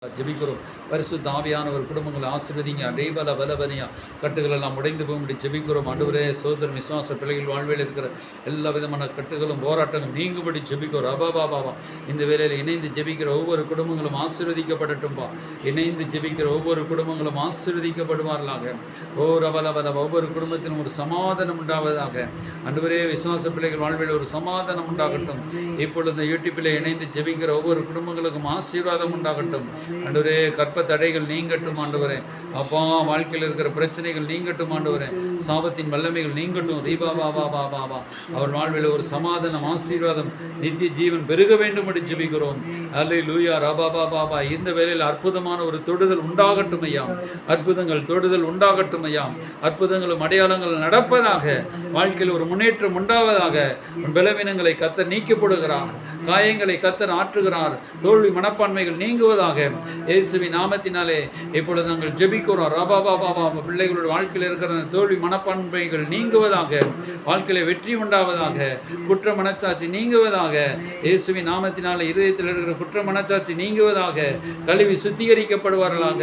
ஜெபிக்கிறோம். பரிசுத்த ஆவியானவர் குடும்பங்களை ஆசீர்வதிங்க. அடைபல பலபனியா கட்டுகள் எல்லாம் உடைந்து போகும்படி ஜெபிக்கிறோம். ஆண்டவரே, சோதரன் விசுவாச பிள்ளைகள் வாழ்வில் இருக்கிற எல்லா விதமான கட்டுகளும் போராட்டங்களும் நீங்கும்படி ஜெபிக்கிறோம். அபாபாபாபா இந்த வேளையில் இணைந்து ஜெபிக்கிற ஒவ்வொரு குடும்பங்களும் ஆசீர்வதிக்கப்படட்டும்பா. இணைந்து ஜெபிக்கிற ஒவ்வொரு குடும்பங்களும் ஆசீர்வதிக்கப்படுவார்களாக. ஓ ரபலபல ஒவ்வொரு குடும்பத்திலும் ஒரு சமாதானம் உண்டாவதாக. ஆண்டவரே, விசுவாச பிள்ளைகள் வாழ்வில் ஒரு சமாதானம் உண்டாகட்டும். இப்பொழுது இந்த யூடியூப்பில் இணைந்து ஜெபிக்கிற ஒவ்வொரு குடும்பங்களுக்கும் ஆசீர்வாதம் உண்டாகட்டும். ஆண்டவரே, கற்ப தடைகள் நீங்கட்டும். ஆண்டவரே அப்பா, வாழ்க்கையில் இருக்கிற பிரச்சனைகள் நீங்கட்டும். ஆண்டவரே, சாபத்தின் வல்லமைகள் நீங்கட்டும். ரீபாபாபாபாபாபா அவர் வாழ்வில் ஒரு சமாதானம், ஆசீர்வாதம், நித்திய ஜீவன் பெருக வேண்டும் என்று ஜெபிக்கிறோம். அல்லேலூயா. ரபாபாபாபா இந்த வேளையில் அற்புதமான ஒரு தொடுதல் உண்டாகட்டும் ஐயா. அற்புதங்கள் தொடுதல் உண்டாகட்டும் ஐயா. அற்புதங்களும் அடையாளங்கள் நடப்பதாக. வாழ்க்கையில் ஒரு முன்னேற்றம் உண்டாவதாக. பலவீனங்களை கத்தர் நீக்கப்படுகிறார். காயங்களை கத்தர் ஆற்றுகிறார். தோல்வி மனப்பான்மைகள் நீங்குவதாக. இயேசுவின் நாமத்தினாலே இப்பொழுது நாங்கள் ஜெபிக்கிறோம். ரபாபாபாபா பிள்ளைகளோட வாழ்க்கையில் இருக்கிற தோல்வி மனப்பான்மைகள் நீங்குவதாக. வாழ்க்கையில வெற்றி உண்டாவதாக. குற்ற மனச்சாட்சி நீங்குவதாக. இயேசுவின் நாமத்தினாலே இருதயத்தில் இருக்கிற குற்ற மனச்சாட்சி நீங்குவதாக. கழுவி சுத்திகரிக்கப்படுவார்களாக.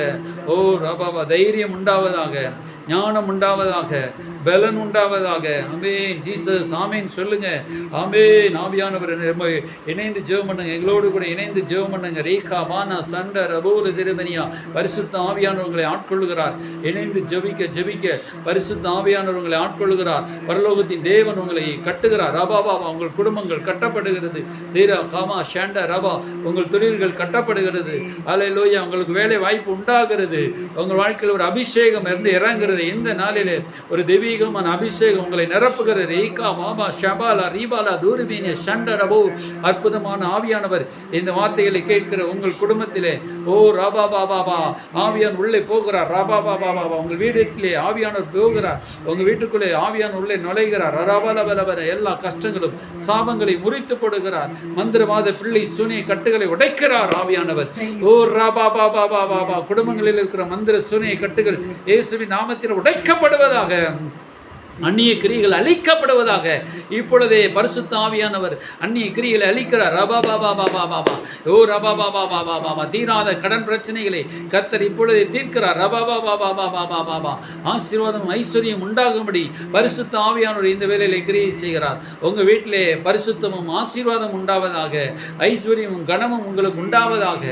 ஓ ரபாபா தைரியம் உண்டாவதாக. ஞானம் உண்டாவதாக. பலன் உண்டாவதாக. ஆமென் ஜீசஸ். ஆமென் சொல்லுங்க. ஆமென். ஆவியானவர் இணைந்து ஜெபம் பண்ணுங்க. எங்களோடு கூட இணைந்து ஜெபம் பண்ணுங்க. ரேகா வானா சண்ட ரபோல திருமனியா பரிசுத்த ஆவியானவர் உங்களை ஆட்கொள்ளுகிறார். இணைந்து ஜெபிக்க ஜெபிக்க பரிசுத்த ஆவியானவர் உங்களை ஆட்கொள்ளுகிறார். பரலோகத்தின் தேவன் உங்களை கட்டுகிறார். ரபாபா உங்கள் குடும்பங்கள் கட்டப்படுகிறது. தீரா காமா ஷேண்ட ரபா உங்கள் தொழில்கள் கட்டப்படுகிறது. அல்லேலூயா உங்களுக்கு வேலை வாய்ப்பு உண்டாகிறது. உங்கள் வாழ்க்கையில் ஒரு அபிஷேகம் இருந்து இறங்குகிறது. இந்த நாளிலே ஒரு தெய்வீகமான அபிஷேகம் உங்களை நிரப்புகிறது. ரீகா மாமா ஷபாலா ரீபாலா தூர்பீனே ஷண்டரபோ அற்புதமான ஆவியானவர் இந்த வார்த்தைகளை கேட்கிற உங்கள் குடும்பத்திலே ஓ ராபாபாபாபா ஆவியான் உள்ளே போகிறார். ராபாபாபாபா உங்கள் வீட்டிலே ஆவியானவர் போகிறார். உங்கள் வீட்டுக்குள்ளே ஆவியான் உள்ளே நுழைகிறார். ரபாலபலபல எல்லா கஷ்டங்களும் சாபங்களை முறித்து போடுகிறார். மந்திரவாத பிள்ளை சூனிய கட்டுகளை உடைக்கிறார் ஆவியானவர். ஓ ராபாபாபாபாபா குடும்பங்களில் இருக்கிற மந்திர சூனிய கட்டுகள் இயேசுவின் நாமத்தில் உடைக்கப்படுவதாக. அந்நிய கிரிகள் அழிக்கப்படுவதாக. இப்பொழுதே பரிசுத்த ஆவியானவர் அந்நிய கிரிகளை அழிக்கிறார். ரபாபாபாபாபாபா ஓ ரபாபாபாபாபாபா தீராத கடன் பிரச்சனைகளை கர்த்தர் இப்பொழுதே தீர்க்கிறார். ரபாபாபாபாபாபாபா ஆசீர்வாதம் ஐஸ்வர்யம் உண்டாகும்படி பரிசுத்த ஆவியானவர் இந்த வேளையிலே கிரியை செய்கிறார். உங்கள் வீட்டிலே பரிசுத்தமும் ஆசீர்வாதம் உண்டாவதாக. ஐஸ்வர்யமும் கனமும் உங்களுக்கு உண்டாவதாக.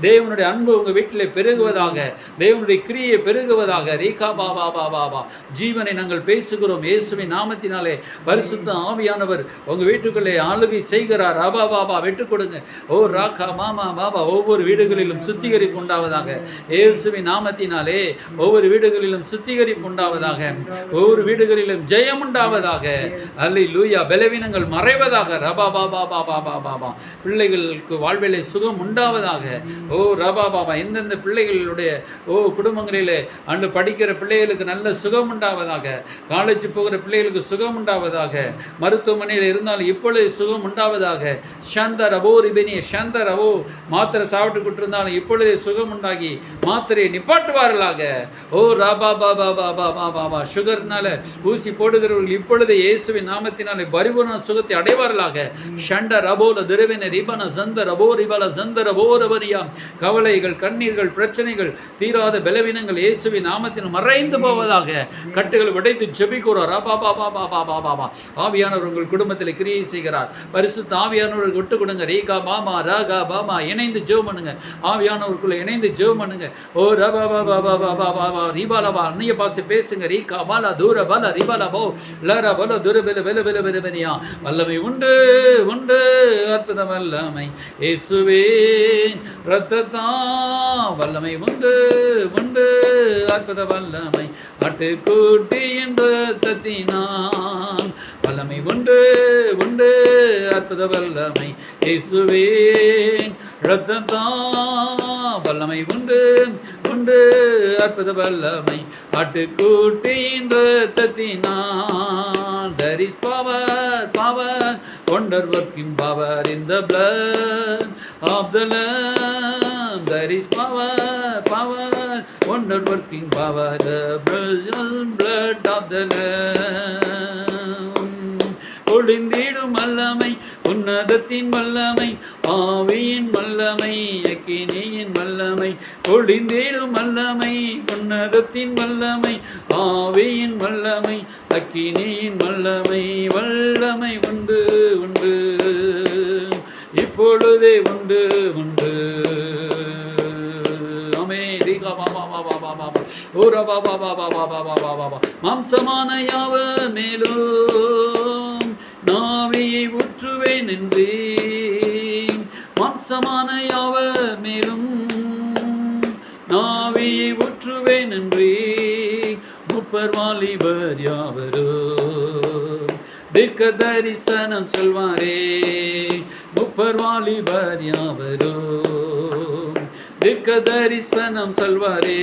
தேவனுடைய அன்பு உங்கள் வீட்டிலே பெருகுவதாக. தேவனுடைய கிரியை பெருகுவதாக. ரீகா பாபா பாபா ஜீவனை நாங்கள் பேசுகிறோம். இயேசுவின் நாமத்தினாலே பரிசுத்த ஆவியானவர் உங்க வீட்டுக்குள்ளே ஆளுகை செய்கிறார். ரபா பாபா விட்டு கொடுங்க. ஓ ராகா மாமா பாபா ஒவ்வொரு வீடுகளிலும் சுத்திகரிப்பு உண்டாவதாக. இயேசுவின் நாமத்தினாலே ஒவ்வொரு வீடுகளிலும் சுத்திகரிப்பு உண்டாவதாக. ஒவ்வொரு வீடுகளிலும் ஜெயம் உண்டாவதாக. அல்லேலூயா பலவீனங்கள் மறைவதாக. ரபா பாபா பாபா பாபா பிள்ளைகளுக்கு வாழ்விலே சுகம் உண்டாவதாக. ஓ ரபா பாபா எந்தெந்த பிள்ளைகளுடைய குடும்பங்களிலே அன்று படிக்கிற பிள்ளைகளுக்கு நல்ல சுகம் உண்டாவதாக. காலேஜ் போகிற பிள்ளைகளுக்கு சுகம் உண்டாவதாக. மருத்துவமனையில் இருந்தாலும் இப்பொழுது சுகம் உண்டாவதாக. ஷந்தர் அபோ ரிபெனி ஷந்தர் அபோ மாத்திரை சாப்பிட்டு இருந்தாலும் இப்பொழுதே சுகம் உண்டாகி மாத்திரையை நிப்பாட்டுவார்களாக. ஓ ராபா பாபா பாபா பாபா சுகர்னால ஊசி போடுகிறவர்கள் இப்பொழுது இயேசுவின் நாமத்தினாலே பரிபூர்ண சுகத்தை அடைவார்களாக. ஷண்டர் அபோல திரவின ரிபன சந்தர் அபோ ரிபல சந்தர் அபோ ரபரியாம் கவலைகள் கண்ணீர்கள் பிரச்சனைகள் தீராத பலவீனங்கள் இயேசுவின் நாமத்தில் மறைந்து போவதாக. கட்டுகள் உடைத்து ஜெபிக்கிறோம். ஆவியானவர் உங்கள் குடும்பத்தில் கிரியை செய்கிறார். பரிசுத்த ஆவியானவருக்கு விட்டு கொடுங்க. ரீகா பாமா ராகா பாமா இணைந்து ஜெபம் பண்ணுங்க. ஆவியானவருக்குள்ள இணைந்து ஜெபம் பண்ணுங்க. ஓ ரபா பாபா பாபா பாபா ரிபாலபா அந்நிய பாஷை பேசுங்க. ரீகா பாலா தூர பாலா ரிபாலா போ லரா பல துர பெல பெல பெல பெல பெனியா வல்லமை உண்டு உண்டு அற்புத வல்லமை இயேசுவே ரத்தத்தா வல்லமை உண்டு உண்டு அற்புத வல்லமை ஆட்டுக்குட்டியின் ரத்தத்தினால் வல்லமை உண்டு உண்டு அற்புத வல்லமை இயேசுவின் ரத்தத்தால் வல்லமை உண்டு உண்டு அற்புத வல்லமை ஆட்டுக்குட்டியின் ரத்தத்தினால். There is power, power, wonder working power in the blood of the Lamb. There is power, power, wonder working power, the precious blood of the Lamb. ஒளிந்திடும் வல்லமை உன்னதத்தின் வல்லமை, ஆவியின் வல்லமை, அக்கினியின் வல்லமை, பொழிந்திடும் வல்லமை, உன்னதத்தின் வல்லமை, ஆவியின் வல்லமை, அக்கினியின் வல்லமை, வல்லமை உண்டு உண்டு, இப்பொழுதே உண்டு உண்டு. மாம்சமான யாவர் மேலும் நாவியை ஊற்றுவேன் என்றேன். மாம்சமான யாவர் மேலும் நாவியை ஊற்றுவேன் என்றே. முப்பர் வாலிபர் யாவரோ தீர்க்க தரிசனம் சொல்வாரே. முப்பர் வாலிபர் யாவரோ தீர்க்க தரிசனம் சொல்வாரே.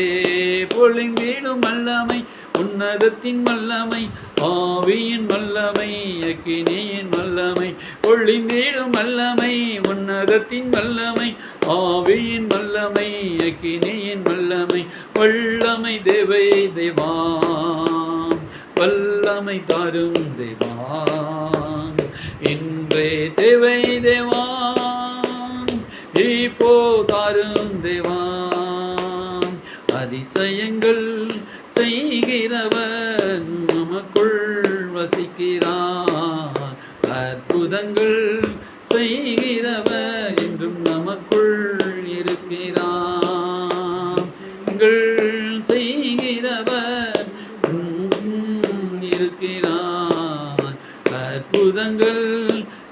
பொழிந்திடும் வல்லமை, உன்னதத்தின் வல்லமை, ஆவியின் வல்லமை, அக்கினியின் வல்லமை, பொழிந்திடும் வல்லமை, உன்னதத்தின் வல்லமை, ஆவியின் வல்லமை, அக்கினியின் வல்லமை, வல்லமை தேவை தேவா, வல்லமை தாரும் தேவா, இன்றே தேவை தேவா, இப்போ தாரும் தேவா. அதிசயங்கள் செய்கிறவர் நமக்குள் வசிக்கிறார். அற்புதங்கள் செய்கிறவர் என்றும் நமக்குள் இருக்கிறார். செய்கிறவர் இருக்கிறார். அற்புதங்கள்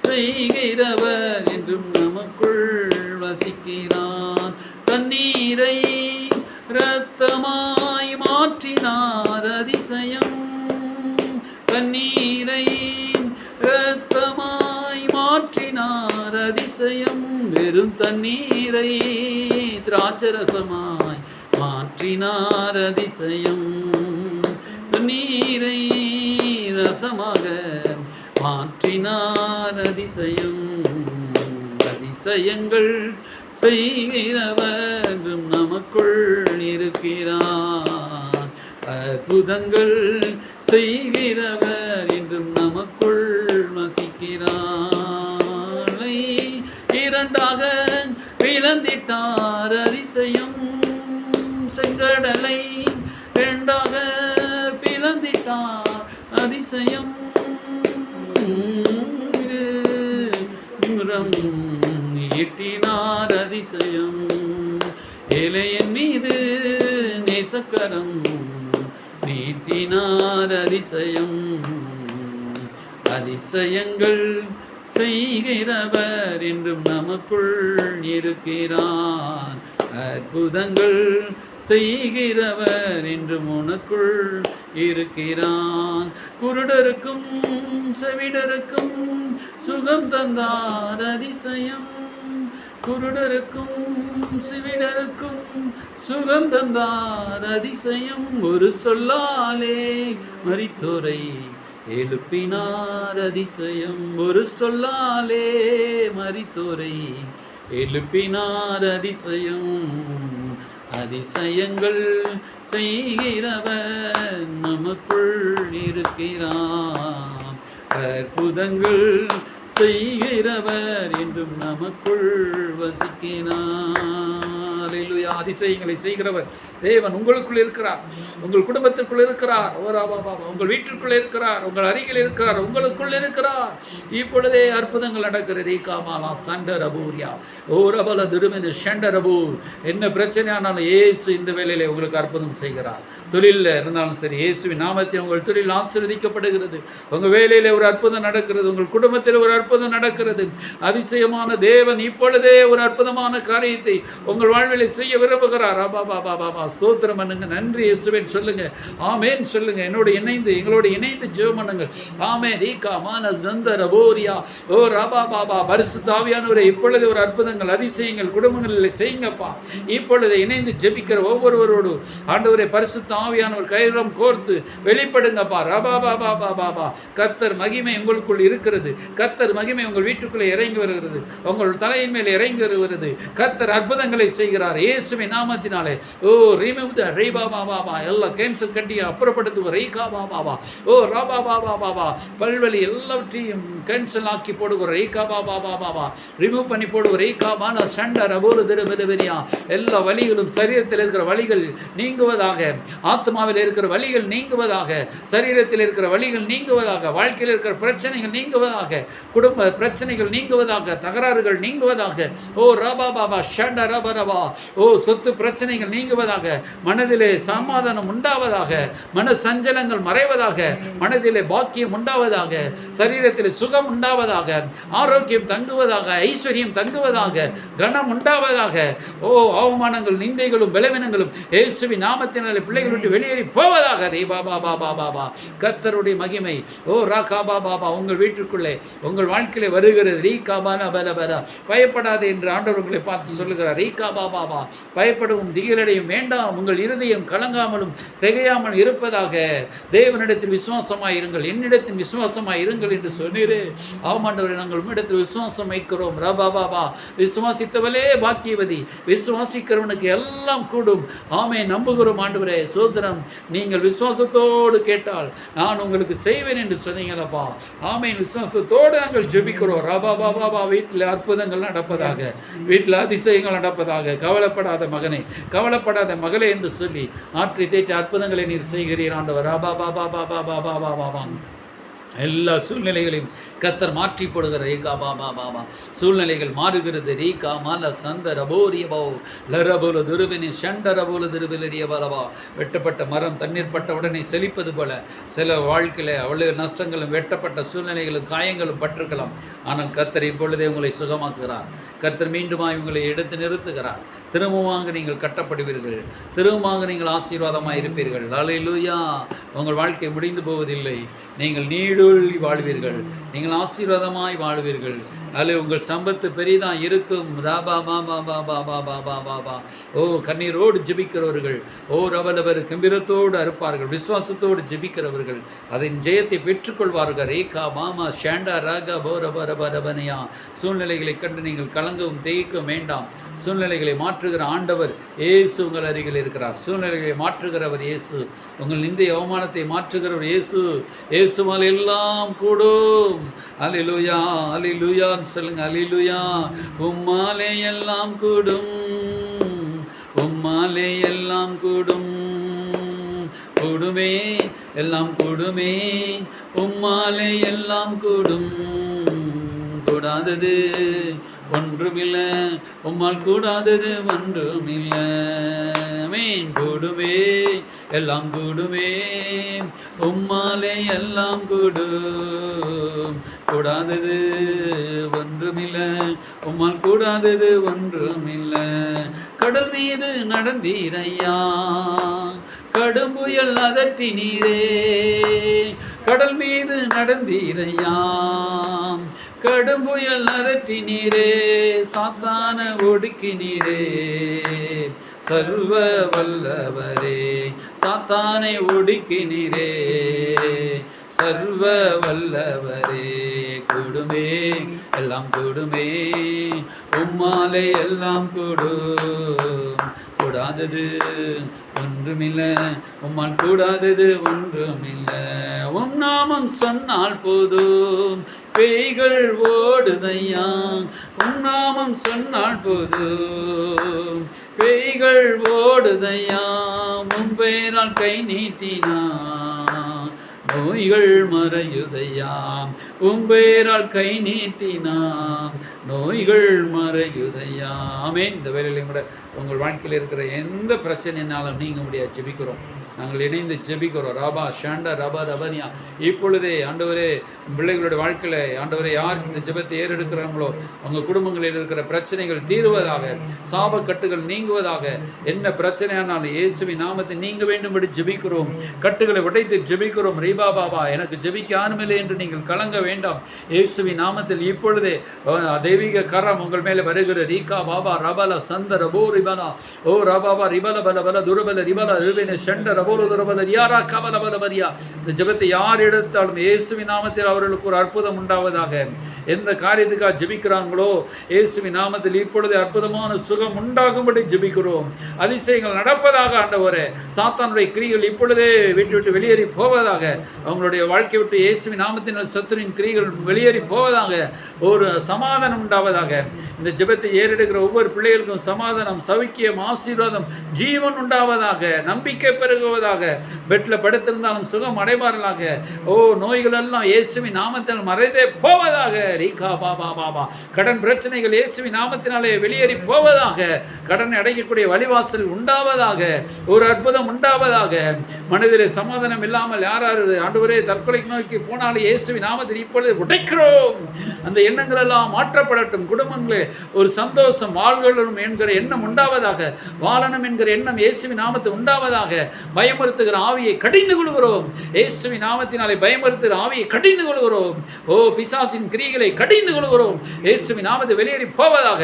செய்கிறவர் என்றும் நமக்குள் வசிக்கிறார். தண்ணீரை இரத்தமாய் மாற்றினார் அதிசயம். தண்ணீரை இரத்தமாய் மாற்றினார் அதிசயம். வெறும் தண்ணீரை திராட்சரசமாய் மாற்றினார் அதிசயம். தண்ணீரை ரசமாக மாற்றினார் அதிசயம். அதிசயங்கள் செய்கிறவர் நமக்குள் இருக்கிறார். அற்புதங்கள் செய்கிறவர் என்றும் நமக்குள் வசிக்கிறார். இரண்டாக பிளந்திட்டார் அதிசயம். செங்கடலை இரண்டாக பிளந்திட்டார் அதிசயம். ஈட்டினார் அதிசயம். ஏழையின் மீது நேசக்கரம் நீட்டினார் அதிசயம். அதிசயங்கள் செய்கிறவர் என்றும் நமக்குள் இருக்கிறார். அற்புதங்கள் செய்கிறவர் என்றும் உனக்குள் இருக்கிறான். குருடருக்கும் செவிடருக்கும் சுகம் தந்தார் அதிசயம். குருடருக்கும் செவிடருக்கும் சுகம் தந்தார் அதிசயம். ஒரு சொல்லாலே மரித்தோரை எழுப்பினார் அதிசயம். ஒரு சொல்லாலே மரித்தோரை எழுப்பினார் அதிசயம். அதிசயங்கள் செய்கிறவர் நமக்குள் இருக்கிறார். அற்புதங்கள் செய்கிறவர் என்றும் நமக்குள் வசிக்கிறார். அதிசயங்களை செய்கிறவர் தேவன் உங்களுக்குள் இருக்கிறார். உங்கள் குடும்பத்திற்குள் இருக்கிறார். உங்கள் வீட்டிற்குள் இருக்கிறார். உங்கள் அருகில் இருக்கிறார். உங்களுக்குள் இருக்கிறார். இப்பொழுதே அற்புதங்கள் நடக்கிறது. என்ன பிரச்சனையானாலும் இயேசு இந்த வேளையிலே உங்களுக்கு அற்புதம் செய்கிறார். தொழிலில் இருந்தாலும் சரி, இயேசுவின் நாமத்தில் உங்கள் தொழில் ஆசீர்வதிக்கப்படுகிறது. உங்கள் வேலையில் ஒரு அற்புதம் நடக்கிறது. உங்கள் குடும்பத்தில் ஒரு அற்புதம் நடக்கிறது. அதிசயமான தேவன் இப்பொழுதே ஒரு அற்புதமான காரியத்தை உங்கள் வாழ்வில் செய்ய விரும்புகிறார். ஸ்தோத்திரம் பண்ணுங்க. நன்றி இயேசுவேன் சொல்லுங்க. ஆமேன் சொல்லுங்க. எங்களோடு இணைந்து ஜெபம் பண்ணுங்க. ஆமேன். பரிசுத்த ஆவியானவரே, இப்பொழுது ஒரு அற்புதங்கள் அதிசயங்கள் குடும்பங்களில் செய்யுங்கப்பா. இப்பொழுது இணைந்து ஜெபிக்கிற ஒவ்வொருவரோடு ஆண்டவரே பரிசுத்த ஆவியானவர் கயிறம் கோர்த்து வெளிப்படுங்கப்பா. ரபா பாபா பாபா. கர்த்தர் மகிமை உங்களுக்குள் இருக்கிறது. கர்த்தர் மகிமை உங்கள் வீட்டுக்குள்ளே இறங்கி வருகிறது. உங்கள் தலையின் மேல் இறங்கி வருகிறது. கர்த்தர் அற்புதங்களை செய்கிறார் இயேசுவின் நாமத்தினாலே. ஓ ரிமூவ் த ரீபா பாபா. எல்லா கேன்சர் கட்டியை அப்புறப்படுத்துவோம். ரீகா பாபா. ஓ ராபா பாபா பாபா. பல்வலி எல்லாவற்றையும் கேன்சல் ஆக்கி போடுகிற ரீகா பாபா பாபா. ரிமூவ் பண்ணி போடுகிற ரீகா பானா சண்டர் அபோல திருபெரியா. எல்லா வலிகளும் சரீரத்தில் இருக்கிற வலிகள் நீங்குவதாக. ஆத்மாவில் இருக்கிற வலிகள் நீங்குவதாக. சரீரத்தில் இருக்கிற வலிகள் நீங்குவதாக. வாழ்க்கையில் இருக்கிற பிரச்சனைகள் நீங்குவதாக. குடும்ப பிரச்சனைகள் நீங்குவதாக. தகராறுகள் நீங்குவதாக. ஓ ராபா பாபா ஷண்டர் ரபரபா. ஓ சொத்து பிரச்சனைகள் நீங்குவதாக. மனதிலே சமாதானம் உண்டாவதாக. மன சஞ்சலங்கள் மறைவதாக. மனதிலே பாக்கியம் உண்டாவதாக. சரீரத்தில் சுகம் உண்டாவதாக. ஆரோக்கியம் தங்குவதாக. ஐஸ்வர்யம் தங்குவதாக. கனம் உண்டாவதாக. ஓ அவமானங்கள் நிந்தைகளும் பலவீனங்களும் இயேசுவின் நாமத்தினாலே பிள்ளைகள் விட்டு வெளியேறி போவதாக. ரே பாபா பாபா பாபா. கர்த்தருடைய மகிமை ஓ ராகா பாபா பாபா உங்கள் வீட்டுக்குள்ளே உங்கள் வாழ்க்கையிலே வருகிறது. ரீகா பானா பல பல. பயப்படாது என்று ஆண்டவர்களை பார்த்து சொல்லுகிறார். ரீகா பாபா பாபா. பயப்படவும் திகிலடையும் வேண்டாம். உங்கள் இருதயம் கலங்காமலும் திகையாமல் இருப்பதாக. தேவனிடத்தில் விசுவாசமாய் இருங்கள், என்னிடத்தில் விசுவாசமாய் இருங்கள் என்று சொன்னீரே. ஆமாண்டவரே, நாங்கள் உம்மிடத்தில் விசுவாசம் வைக்கிறோம். ரபா பாபா. விசுவாசித்தவளே பாக்கியவதி. விசுவாசிக்கிறவனுக்கு எல்லாம் கூடும். ஆமே நம்புகிறோம் ஆண்டவரே. சோதரம் நீங்கள் விசுவாசத்தோடு கேட்டால் நான் உங்களுக்கு செய்வேன் என்று சொன்னீங்களப்பா. ஆமே விசுவாசத்தோடு நாங்கள் ஜெபிக்கிறோம். ரபா பாபா. வீட்டில் அற்புதங்கள் நடப்பதாக. வீட்டில் அதிசயங்கள் நடப்பதாக. கவலைப்படாத மகனே, கவலைப்படாத மகளே என்று சொல்லி ஆற்றி தேற்றி அற்புதங்களை நீர் செய்கிறீர் ஆண்டவர். ரபா பாபா பாபா பாபா பாபா. எல்லா சூழ்நிலைகளையும் கர்த்தர் மாற்றி போடுகிற ரேகா பாபா பாபா. சூழ்நிலைகள் மாறுகிறது. ரீகா மால சந்த ரபோரியபோ லரபோல துருபினி ஷண்ட ரபோல துருபிலரிய பலவா. வெட்டப்பட்ட மரம் தண்ணீர் பட்ட உடனே செழிப்பது போல சில வாழ்க்கையில் அவ்வளவு நஷ்டங்களும் வெட்டப்பட்ட சூழ்நிலைகளும் காயங்களும் பட்டிருக்கலாம். ஆனால் கர்த்தர் இப்பொழுதே உங்களை சுகமாக்குகிறார். கர்த்தர் மீண்டுமாய் உங்களை எடுத்து நிறுத்துகிறார். திரும்பமாக நீங்கள் கட்டப்படுவீர்கள். திரும்பமாக நீங்கள் ஆசீர்வாதமாக இருப்பீர்கள். அல்லேலூயா. உங்கள் வாழ்க்கை முடிந்து போவதில்லை. நீங்கள் நீடூழி வாழ்வீர்கள். நீங்கள் ஆசீர்வாதமாய் வாழ்வீர்கள். அதில் உங்கள் சம்பத்து பெரிதாக இருக்கும். ராபா பாபா பாபா பாபா பாபா பா. ஓ கண்ணீரோடு ஜெபிக்கிறவர்கள் ஓ ரவலவர் கம்பீரத்தோடு அறுப்பார்கள். விசுவாசத்தோடு ஜெபிக்கிறவர்கள் அதன் ஜெயத்தை பெற்றுக்கொள்வார்கள். ரேகா மாமா ஷேண்டா ராகா போ ரப ரப ரபனையா. சூழ்நிலைகளை கண்டு நீங்கள் கலங்கவும் தேய்க்கவும் வேண்டாம். சூழ்நிலைகளை மாற்றுகிற ஆண்டவர் இயேசு உங்கள் அருகில் இருக்கிறார். சூழ்நிலைகளை மாற்றுகிறவர் இயேசு. உங்கள் நிந்தை அவமானத்தை மாற்றுகிறவர் இயேசு. இயேசுவால் எல்லாம் கூடும். அல்லேலூயா அல்லேலூயா சொல்லுங்க. அல்லேலூயா. உம்மாலே எல்லாம் கூடும். உம்மாலே எல்லாம் கூடும். கூடுமே எல்லாம் கூடுமே. உம்மாலே எல்லாம் கூடும். கூடாதது ஒன்றுமில்லை. உம்மால் கூடாதது ஒன்றுமில்லை. மீன் கூடுமே எல்லாம் கூடுமே. உம்மாலே எல்லாம் கூடும். கூடாதது ஒன்றுமில்லை. உம்மால் கூடாதது ஒன்றுமில்லை. கடல் மீது நடந்தீரையா. கடும் புயல் அதட்டி நீரே. கடல் மீது நடந்தீரையா. கடும் புயல் அதட்டி நீரே. சாத்தான ஒடுக்கி நீரே. சர்வ வல்லவரே. சாத்தானை ஒடுக்கி நீரே. சர்வ வல்லவரே. கூடுமே எல்லாம் கூடுமே. உம்மாலே எல்லாம் கூடும். கூடாதது ஒன்றுமில்லை. உம்மால் கூடாதது ஒன்றுமில்லை. உம் நாமம் சொன்னால் போதும் பேய்கள் ஓடுதையா. உம் நாமம் சொன்னால் போதும் பேய்கள் ஓடுதையா. முன்பேரால் கை நீட்டினா நோய்கள் மறையுதையாம். உம்பேரால் கை நீட்டினாம் நோய்கள் மறையுதையாமே. இந்த வேலையிலையும் கூட உங்கள் வாழ்க்கையில் இருக்கிற எந்த பிரச்சனைனாலும் நீங்க முடியாது. ஜெபிக்கிறோம். நாங்கள் இணைந்து ஜெபிக்கிறோம். ராபா ஷாண்டா ரபா ரபனியா. இப்பொழுதே ஆண்டவரே பிள்ளைகளுடைய வாழ்க்கையில் ஆண்டவரே யார் இந்த ஜெபத்தை ஏறெடுக்கிறாங்களோ அவங்க குடும்பங்களில் இருக்கிற பிரச்சனைகள் தீர்வதாக. சாபக்கட்டுகள் நீங்குவதாக. என்ன பிரச்சனையானாலும் இயேசுவின் நாமத்தை நீங்க வேண்டும்படி ஜெபிக்கிறோம். கட்டுகளை உடைத்து ஜெபிக்கிறோம். ரீபா பாபா எனக்கு ஜெபிக்க ஆரம்பில்லை என்று நீங்கள் கலங்க வேண்டாம். இயேசுவின் நாமத்தில் இப்பொழுதே தெய்வீக கரம் உங்கள் மேலே வருகிற. ரீகா பாபா ரபல சந்த ரபோ ரிபனா. ஓ ரபாபா ரிபல பல பல துருபல ரிபல ரிபின ஷண்ட இந்த ஜெபத்தை யார் எடுத்தாலும் இயேசுவின் நாமத்தில் அவர்களுக்கு ஒரு அற்புதம் உண்டாவதாக. எந்த காரியத்துக்காக ஜெபிக்கிறாங்களோ இயேசுவின் நாமத்தில் இப்பொழுது அற்புதமான சுகம் உண்டாகும்படி ஜெபிக்கிறோம். அதிசயங்கள் நடப்பதாக ஆண்டவரே. சாத்தானுடைய கிரிகள் இப்பொழுதே விட்டு வெளியேறி போவதாக. அவங்களுடைய வாழ்க்கை விட்டு இயேசுவின் நாமத்தினால் சத்துருவின் கிரிகள் வெளியேறி போவதாக. ஒரு சமாதானம் உண்டாவதாக. இந்த ஜெபத்தை ஏறெடுக்கிற ஒவ்வொரு பிள்ளைகளுக்கும் சமாதானம், சௌக்கியம், ஆசீர்வாதம், ஜீவன் உண்டாவதாக. நம்பிக்கை பெருகுவதாக. பெட்டில் படுத்திருந்தாலும் சுகம் அடைவார்களாக. நோய்கள் எல்லாம் இயேசுவின் நாமத்தில் மறைந்தே போவதாக. ரீகா பாபா பாபா. கடன் பிரச்சனைகள் இயேசுவின் நாமத்தினாலே வெளியேறி போவதாக. கடனை அடைக்கக்கூடிய வழிவாசல் உண்டாவதாக. ஒரு அற்புதம் உண்டாவதாக. மனதிலே சமாதானம் இல்லாமல் யாராரு ஆண்டவரே தற்கொலை நோக்கி போனாலும் இயேசுவின் நாமத்தில் இப்பொழுது உடைக்கிறோம். அந்த எண்ணங்கள் எல்லாம் மாற்றப்படட்டும். குடும்பங்களே ஒரு சந்தோஷம், வாழ்களும் என்கிற எண்ணம் உண்டாவதாக. வாழணும் என்கிற எண்ணம் இயேசுவின் நாமத்தில் உண்டாவதாக. பயமுறுத்துகிற ஆவியை கடிந்து கொள்கிறோம். இயேசுவின் நாமத்தினாலே பயமுறுத்துகிற ஆவியை கடிந்து கொள்கிறோம். பிசாசின் கிரிகளை கடிந்து கொள்கிறோம். இயேசுவின் நாமத்தில் வெளியேறி போவதாக.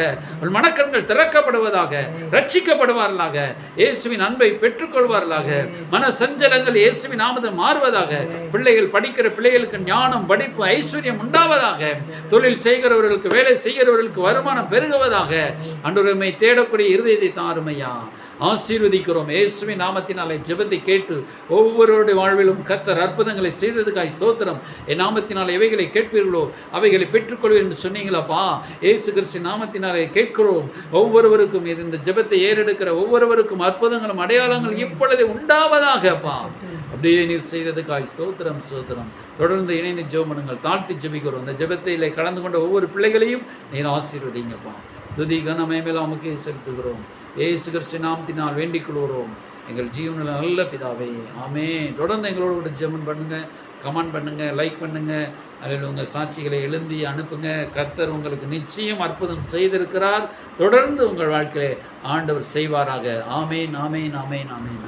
மனக்கண்கள் திறக்கப்படுவதாக. ரட்சிக்கப்படுவார்களாக. இயேசுவின் அன்பை பெற்றுக்கொள்வார்களாக. மன சஞ்சலங்கள் இயேசுவின் நாமத்தில் மாறுவதாக. பிள்ளைகள் படிக்கிற பிள்ளைகளுக்கு ஞானம், படிப்பு, ஐஸ்வர்யம் உண்டாவதாக. தொழில் செய்கிறவர்களுக்கு, வேலை செய்கிறவர்களுக்கு வருமானம் பெருகுவதாக. ஆண்டவரை தேடக்கூடிய இருதயத்தை தாருமையா. ஆசீர்வதிக்கிறோம். இயேசுவின் நாமத்தினாலே ஜெபத்தை கேட்டு ஒவ்வொருவருடைய வாழ்விலும் கர்த்தர் அற்புதங்களை செய்ததுக்காய் ஸ்தோத்திரம். என் நாமத்தினால் எவைகளை கேட்பீர்களோ அவைகளை பெற்றுக்கொள்வீர்கள் என்று சொன்னீங்களாப்பா. இயேசு கிறிஸ்து நாமத்தினாலே கேட்கிறோம். ஒவ்வொருவருக்கும் இந்த ஜெபத்தை ஏறெடுக்கிற ஒவ்வொருவருக்கும் அற்புதங்களும் அடையாளங்கள் இப்பொழுது உண்டாவதாகப்பா. அப்படியே நீர் செய்ததுக்காய் ஸ்தோத்திரம் ஸ்தோத்திரம். தொடர்ந்து இணைந்து ஜெபம் பண்ணுங்கள். தாழ்த்தி ஜெபிக்கிறோம். இந்த ஜெபத்தில் கலந்து கொண்ட ஒவ்வொரு பிள்ளைகளையும் நீர் ஆசீர்வதிங்கப்பா. துதி கனமேமெல்லாம் நமக்கு செலுத்துகிறோம். இயேசு கிறிஸ்து நாமத்தினால் வேண்டிக் கொள்கிறோம் எங்கள் ஜீவனில் நல்ல பிதாவே, ஆமென். தொடர்ந்து எங்களோட ஜெபம் பண்ணுங்க, கமெண்ட் பண்ணுங்க, லைக் பண்ணுங்க. அதில் உங்கள் சாட்சிகளை எழுதி அனுப்புங்க. கர்த்தர் உங்களுக்கு நிச்சயம் அற்புதம் செய்திருக்கிறார். தொடர்ந்து உங்கள் வாழ்க்கையை ஆண்டவர் செய்வாராக. ஆமென் ஆமென் ஆமென் ஆமென்.